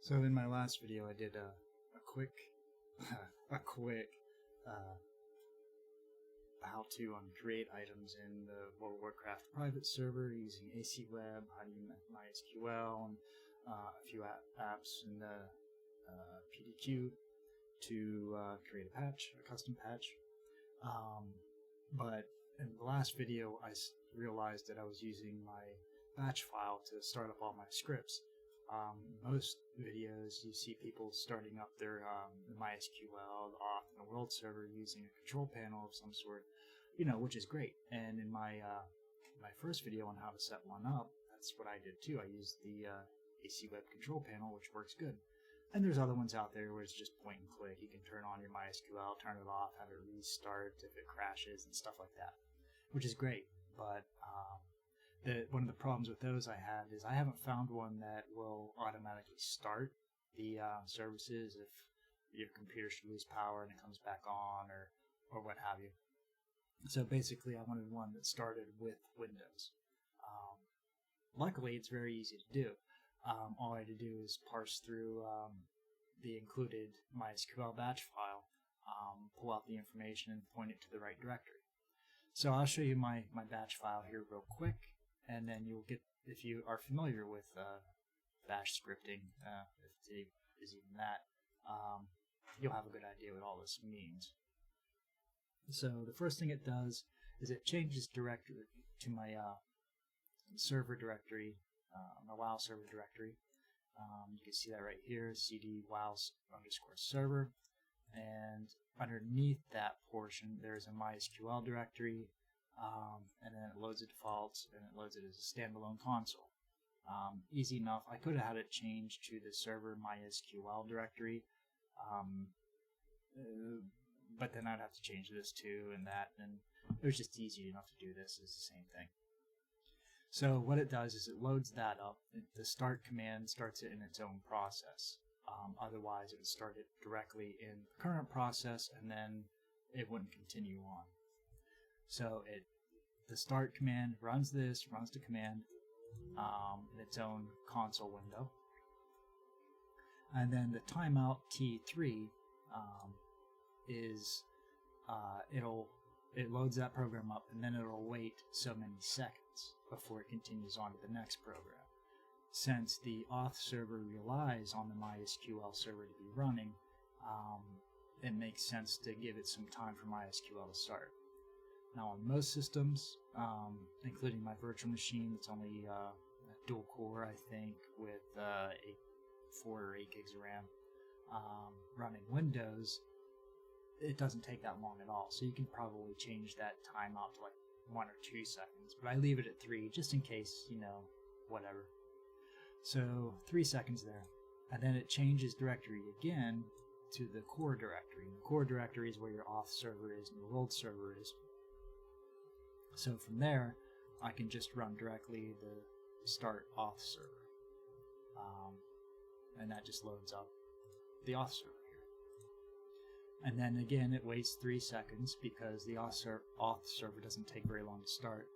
So in my last video, I did a quick how to create items in the World of Warcraft private server using AC Web, how to use mysql, and a few apps in the PDQ to create a custom patch. But in the last video, I realized that I was using my batch file to start up all my scripts. Most videos you see people starting up their mysql, the auth, and the world server using a control panel of some sort, which is great. And in my my first video on how to set one up, that's what I did too. I used the AC Web control panel, which works good. And there's other ones out there where it's just point and click. You can turn on your mysql, turn it off, have it restart if it crashes and stuff like that, which is great. But one of the problems with those I had is I haven't found one that will automatically start the services if your computer should lose power and it comes back on or what have you. So basically I wanted one that started with Windows. Luckily it's very easy to do. All I had to do is parse through the included mysql batch file, pull out the information and point it to the right directory. So I'll show you my batch file here real quick, and then you'll get, if you are familiar with bash scripting, if it is even that, you'll have a good idea what all this means. So the first thing it does is it changes directory to my server directory, my WoW server directory. You can see that right here, cd wow_server, and underneath that portion there's a mysql directory, and then it loads the defaults and it loads it as a standalone console. Easy enough. I could have had it changed to the server mysql directory, but then I'd have to change this too and that, and it was just easy enough to do this. It's the same thing. So what it does is it loads that up. The start command starts it in its own process. Otherwise, it would start it directly in the current process, and then it wouldn't continue on. So the start command runs the command in its own console window, and then the timeout T3 is it loads that program up, and then it'll wait so many seconds before it continues on to the next program. Since the auth server relies on the mysql server to be running, it makes sense to give it some time for mysql to start. Now on most systems, including my virtual machine, it's only a dual core, I think, with 4 or 8 gigs of RAM, running Windows, it doesn't take that long at all. So you can probably change that timeout to like 1 or 2 seconds, but I leave it at 3 just in case, whatever. So 3 seconds there, and then it changes directory again to the core directory. And the core directory is where your auth server is and your world server is. So from there, I can just run directly the start auth server, and that just loads up the auth server here. And then again, it waits 3 seconds because the auth server doesn't take very long to start.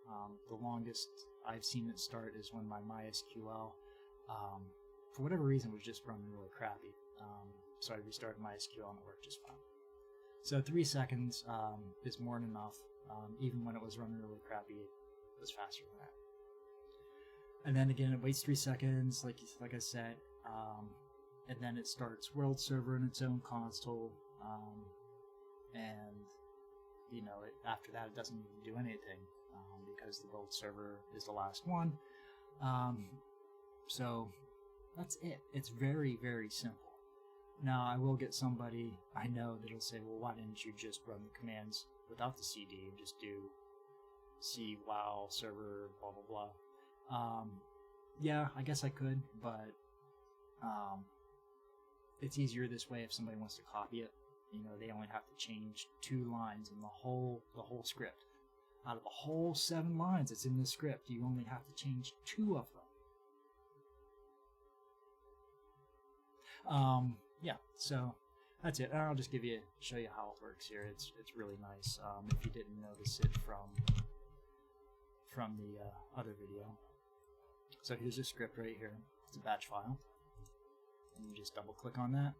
The longest I've seen it start is when my mysql, for whatever reason, was just running really crappy. So I restarted mysql and it worked just fine. So 3 seconds is more than enough. Even when it was running really crappy, it was faster than that. And then again, it waits 3 seconds, like I said, and then it starts world server in its own console, and after that it doesn't even do anything because the world server is the last one. So that's it. It's very, very simple. Now I will get somebody I know that'll say, well, why didn't you just run the commands without the CD and just do c wow server blah blah blah? Yeah, I guess I could, but it's easier this way if somebody wants to copy it. They only have to change 2 lines in the whole script. Out of the whole 7 lines that's in the script, you only have to change 2 of them. Yeah, so that's it. I'll just show you how it works here. It's really nice. If you didn't notice it from the other video. So here's a script right here. It's a batch file. And you just double click on that.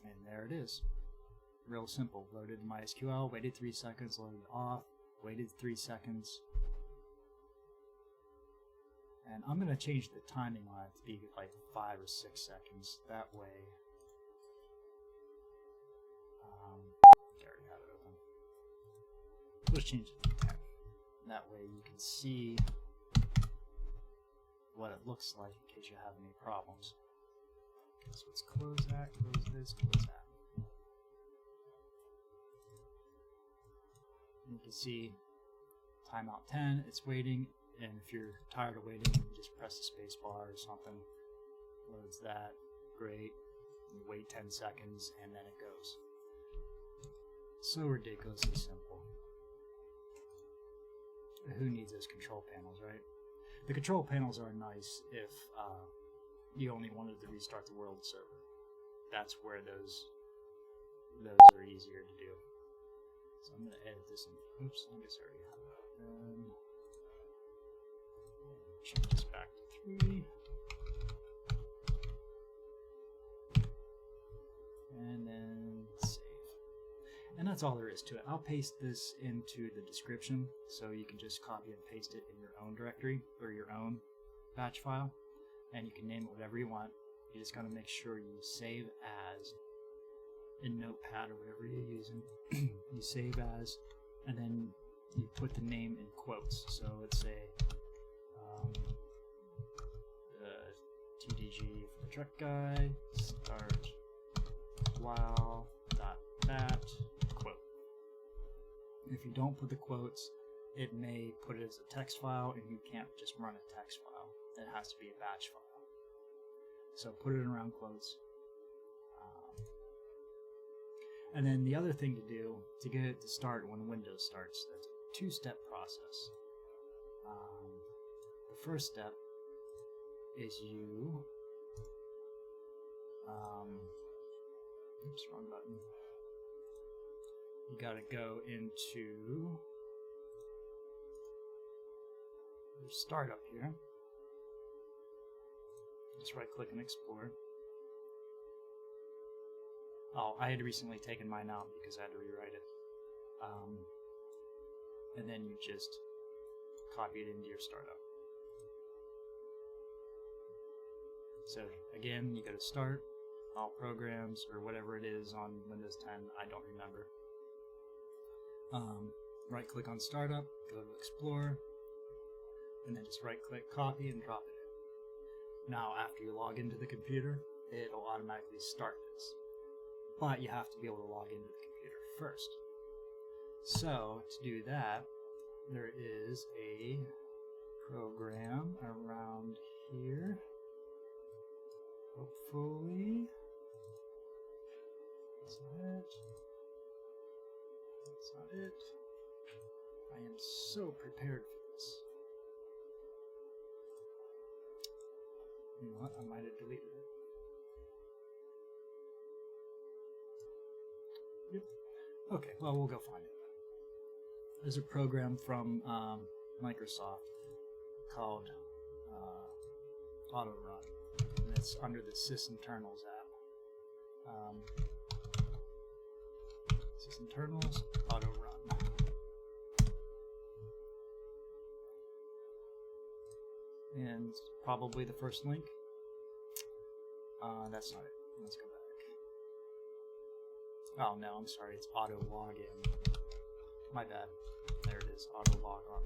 And there it is. Real simple. Loaded MySQL, waited 3 seconds, loaded off, waited 3 seconds. And I'm going to change the timing on it to be like 5 or 6 seconds. That way, I already have it open. Let's change it to 10. That way you can see what it looks like in case you have any problems. Okay, so let's close that, close this, close that. And you can see timeout 10, it's waiting, and if you're tired of waiting, you just press the space bar or something. Loads that, great. You wait 10 seconds, and then it goes. So ridiculously simple. Who needs those control panels, right? The control panels are nice if you only wanted to restart the world server. That's where those are easier to do. So I'm going to edit this. Oops, I guess I already have it. Change this back to 3. And then save. And that's all there is to it. I'll paste this into the description so you can just copy and paste it in your own directory or your own batch file. And you can name it whatever you want. You just got to make sure you save as in Notepad or whatever you're using. You save as, and then you put the name in quotes. So let's say TDG for the truck guy, start while.bat, quote. If you don't put the quotes, it may put it as a text file, and you can't just run a text file. It has to be a batch file. So put it around quotes. And then the other thing to do to get it to start when Windows starts, that's a 2-step process. The first step is you, oops, wrong button. You gotta go into your startup here. Just right click and explore. Oh, I had recently taken mine out because I had to rewrite it. And then you just copy it into your startup. So again, you go to Start, All Programs, or whatever it is on Windows 10, I don't remember. Right click on Startup, go to Explore, and then just right click, copy, and drop it in. Now after you log into the computer, it'll automatically start this. But you have to be able to log into the computer first. So to do that, there is a program around here. Hopefully, that's not it. That's not it. I am so prepared for this. You know what? I might have deleted it. Yep. Okay, well, we'll go find it. There's a program from Microsoft called AutoRun. And it's under the sysinternals app. Sysinternals, AutoRun. And probably the first link. That's not it. Let's go back. Oh no, I'm sorry, it's auto login. My bad. There it is, auto log on.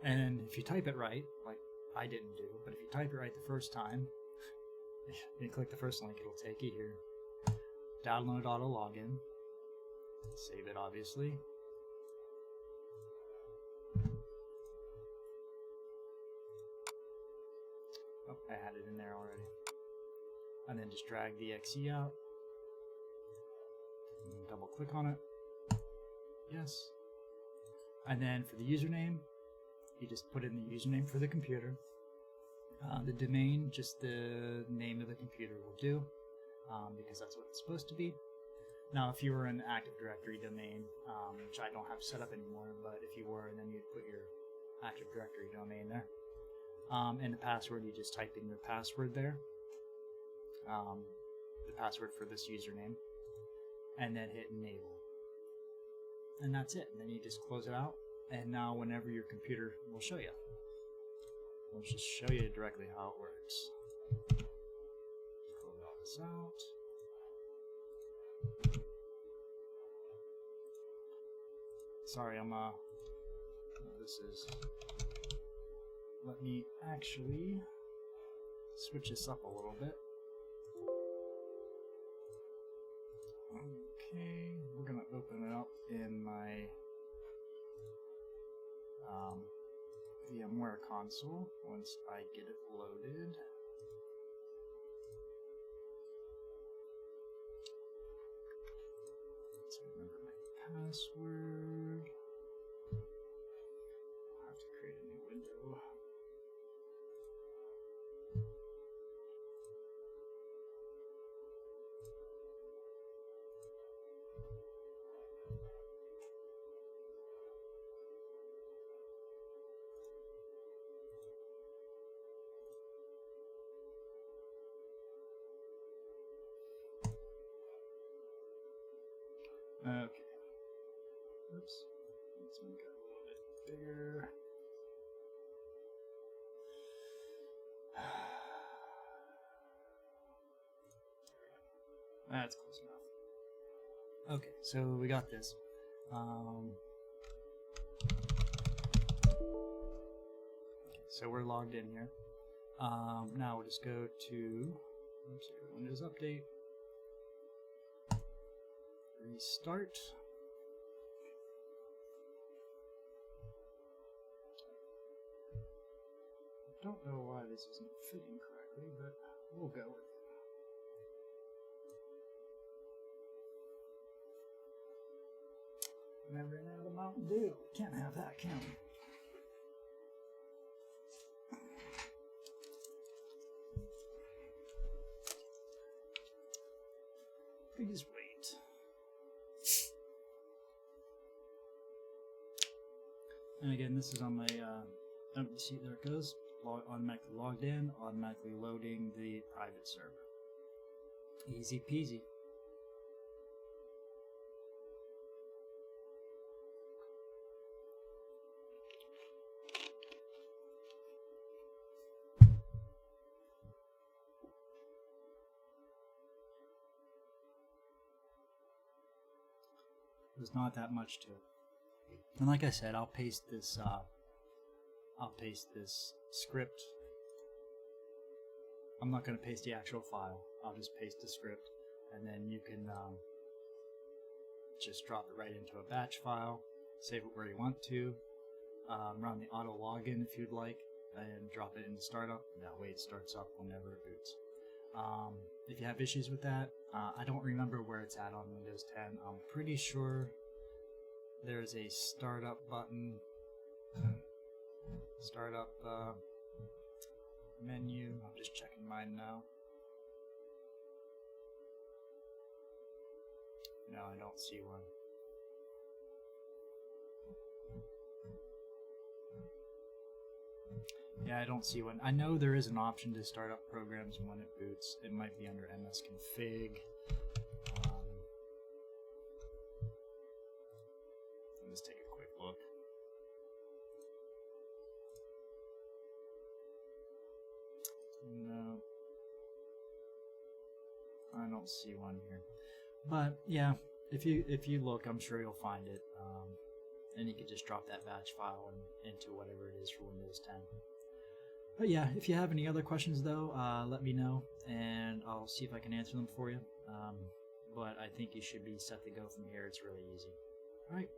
And if you type it right, like I didn't do, but if you type it right the first time, you click the first link, it'll take you here. Download auto login. Save it, obviously. Oh, I had it in there already. And then just drag the exe out. Double click on it. Yes. And then for the username, you just put in the username for the computer. The domain, just the name of the computer will do, because that's what it's supposed to be. Now, if you were an Active Directory domain, which I don't have set up anymore, but if you were, then you'd put your Active Directory domain there. And the password, you just type in your password there, the password for this username, and then hit enable. And that's it. And then you just close it out, and now whenever your computer will show you. We'll just show you directly how it works. Close all this out. Sorry, this is, let me actually switch this up a little bit. Okay, we're gonna open it up in my VMware console once I get it loaded. Let's remember my password. I'll have to create a new window. Okay. Oops. Let's make it a little bit bigger. That's close enough. Okay, so we got this. So we're logged in here. Now we'll just go to Windows Update. Restart. I don't know why this isn't fitting correctly, but we'll go with it. And I ran out of Mountain Dew. Can't have that, can we? Please wait. And again, this is on my, you see, there it goes. Automatically logged in, automatically loading the private server. Easy peasy. There's not that much to it. And like I said, I'll paste this script. I'm not going to paste the actual file. I'll just paste the script, and then you can just drop it right into a batch file, save it where you want to, run the auto login if you'd like, and drop it into startup. That way it starts up whenever it boots. If you have issues with that, I don't remember where it's at on Windows 10. I'm pretty sure there's a startup button, startup menu. I'm just checking mine now. No, I don't see one. Yeah, I don't see one. I know there is an option to start up programs when it boots. It might be under msconfig. Let's take a quick look. No, I don't see one here. But yeah, if you look, I'm sure you'll find it. And you can just drop that batch file into whatever it is for Windows 10. But yeah, if you have any other questions though, let me know, and I'll see if I can answer them for you. But I think you should be set to go from here. It's really easy. All right.